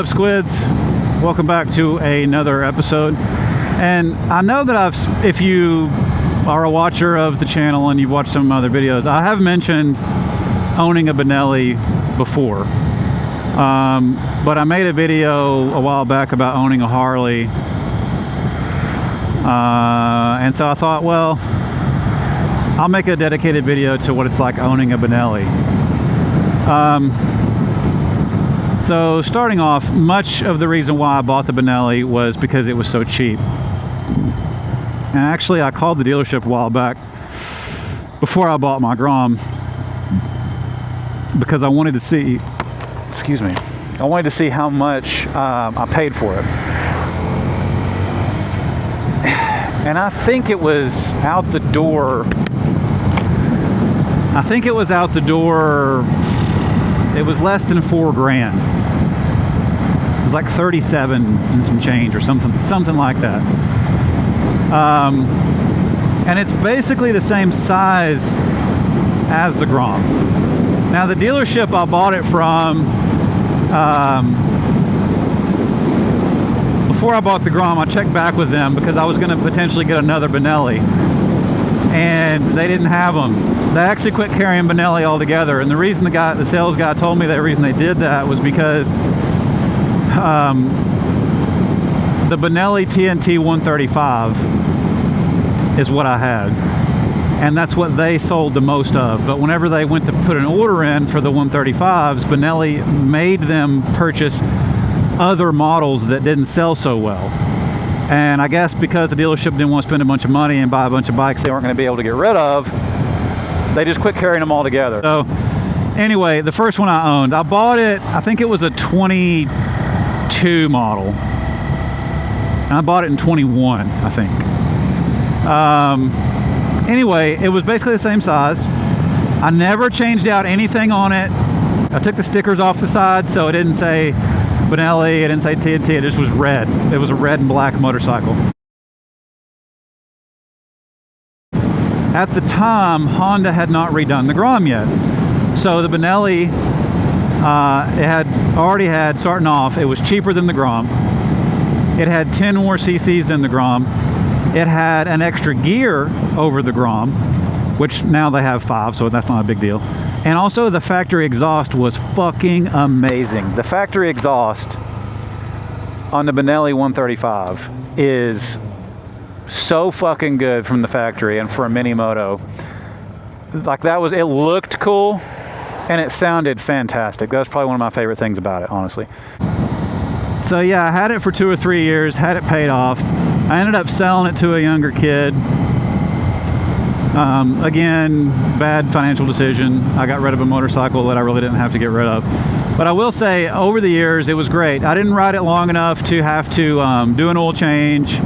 What's up, squids? Welcome back to another episode. And I know that if you are a watcher of the channel and you've watched some other videos, I have mentioned owning a Benelli before. But I made a video a while back about owning a Harley. And so I thought, well, I'll make a dedicated video to what it's like owning a Benelli. So starting off, much of the reason why I bought the Benelli was because it was so cheap. And actually I called the dealership a while back before I bought my Grom because I wanted to see, I wanted to see how much I paid for it. And I think it was out the door, it was less than $4,000. It was like 37 and some change or something like that. And it's basically the same size as the Grom. Now the dealership I bought it from, before I bought the Grom, I checked back with them because I was going to potentially get another Benelli, and they didn't have them. They actually quit carrying Benelli altogether, and the reason the sales guy told me the reason they did that was because the Benelli TNT 135 is what I had, and that's what they sold the most of. But whenever they went to put an order in for the 135s, Benelli made them purchase other models that didn't sell so well. And I guess because the dealership didn't want to spend a bunch of money and buy a bunch of bikes they weren't going to be able to get rid of, they just quit carrying them all together. So anyway, the first one I owned, I bought it, I think it was a 22 model, and I bought it in 21, I think. Anyway, it was basically the same size. I never changed out anything on it. I took the stickers off the side, so it didn't say Benelli, it didn't say TNT, it just was red. It was a red and black motorcycle. At the time, Honda had not redone the Grom yet. So the Benelli, starting off, it was cheaper than the Grom. It had 10 more cc's than the Grom. It had an extra gear over the Grom, which now they have 5, so that's not a big deal. And also the factory exhaust was fucking amazing. The factory exhaust on the Benelli 135 is so fucking good from the factory, and for a mini moto. Like it looked cool and it sounded fantastic. That's probably one of my favorite things about it, honestly. So yeah, I had it for 2 or 3 years, had it paid off. I ended up selling it to a younger kid. Again, bad financial decision. I got rid of a motorcycle that I really didn't have to get rid of. But I will say, over the years, it was great. I didn't ride it long enough to have to do an oil change.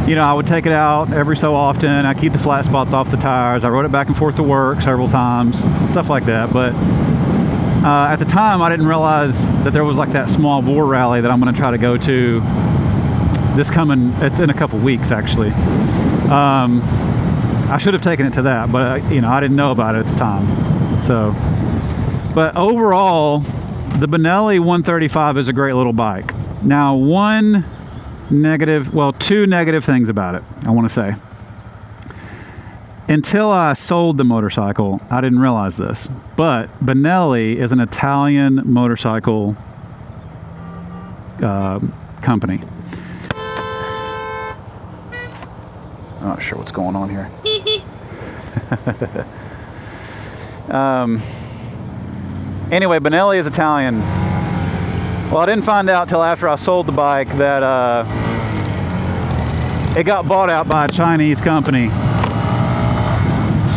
You know, I would take it out every so often. I keep the flat spots off the tires. I rode it back and forth to work several times, stuff like that. But at the time, I didn't realize that there was like that small bore rally that I'm going to try to go to it's in a couple weeks, actually. I should have taken it to that, but you know, I didn't know about it at the time. So, but overall, the Benelli 135 is a great little bike. Now, two negative things about it, I want to say. Until I sold the motorcycle, I didn't realize this, but Benelli is an Italian motorcycle company. I'm not sure what's going on here. Anyway, Benelli is Italian. Well, I didn't find out till after I sold the bike that it got bought out by a Chinese company.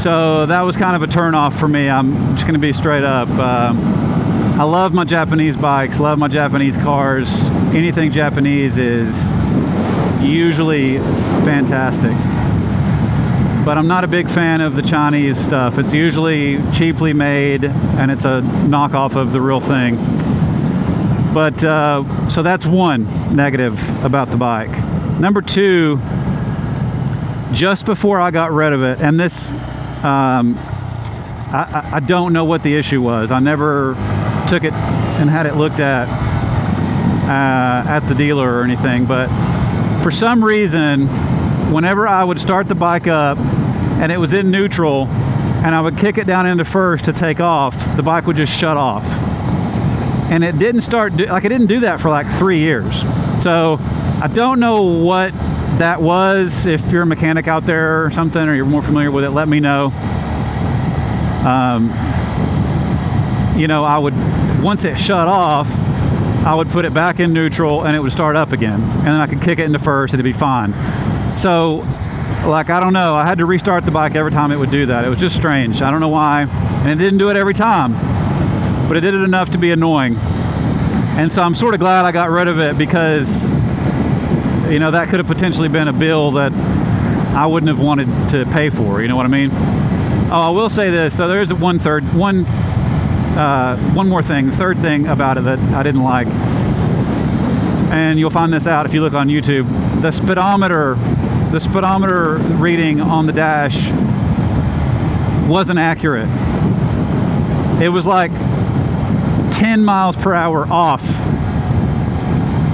So that was kind of a turn-off for me. I'm just going to be straight up. I love my Japanese bikes, love my Japanese cars. Anything Japanese is usually fantastic. But I'm not a big fan of the Chinese stuff. It's usually cheaply made, and it's a knockoff of the real thing. But, so that's one negative about the bike. Number two, just before I got rid of it, and this, I don't know what the issue was. I never took it and had it looked at the dealer or anything, but for some reason, whenever I would start the bike up and it was in neutral and I would kick it down into first to take off, the bike would just shut off. And it didn't it didn't do that for like 3 years. So I don't know what that was. If you're a mechanic out there or something, or you're more familiar with it, let me know. You know, once it shut off, I would put it back in neutral and it would start up again. And then I could kick it into first and it'd be fine. So, like, I don't know. I had to restart the bike every time it would do that. It was just strange. I don't know why. And it didn't do it every time, but it did it enough to be annoying. And so I'm sort of glad I got rid of it, because, you know, that could have potentially been a bill that I wouldn't have wanted to pay for. You know what I mean? Oh, I will say this. So there's one more thing, the third thing about it that I didn't like. And you'll find this out if you look on YouTube. The speedometer reading on the dash wasn't accurate. It was like 10 miles per hour off.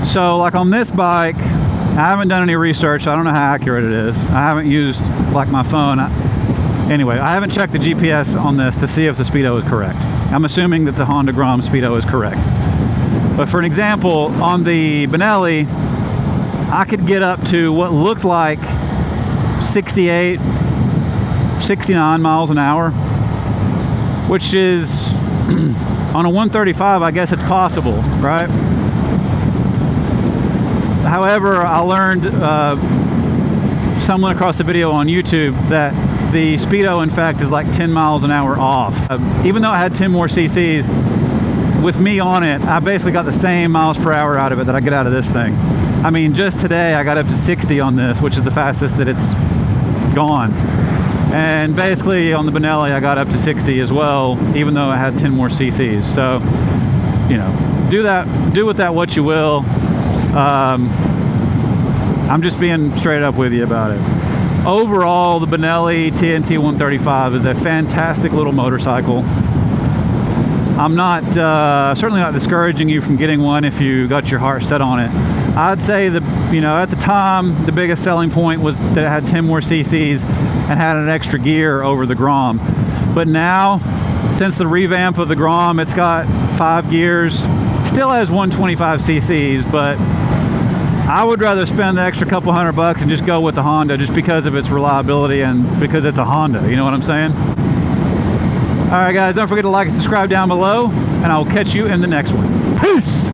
So like on this bike, I haven't done any research. I don't know how accurate it is. I haven't used like my phone. Anyway, I haven't checked the GPS on this to see if the speedo is correct. I'm assuming that the Honda Grom speedo is correct. But for an example, on the Benelli, I could get up to what looked like 68, 69 miles an hour, which is on a 135, I guess it's possible, right? However, I learned someone across the video on YouTube that the speedo, in fact, is like 10 miles an hour off. Even though I had 10 more cc's, with me on it, I basically got the same miles per hour out of it that I get out of this thing. I mean, just today I got up to 60 on this, which is the fastest that it's gone. And basically on the Benelli I got up to 60 as well, even though I had 10 more cc's. So, you know, do with that what you will. I'm just being straight up with you about it. Overall, the Benelli TNT 135 is a fantastic little motorcycle. I'm not certainly not discouraging you from getting one if you got your heart set on it. I'd say at the time, the biggest selling point was that it had 10 more cc's and had an extra gear over the Grom. But now, since the revamp of the Grom, it's got 5 gears, still has 125 cc's, but I would rather spend the extra couple $100 and just go with the Honda, just because of its reliability and because it's a Honda. You know what I'm saying? All right, guys, don't forget to like and subscribe down below, and I'll catch you in the next one. Peace!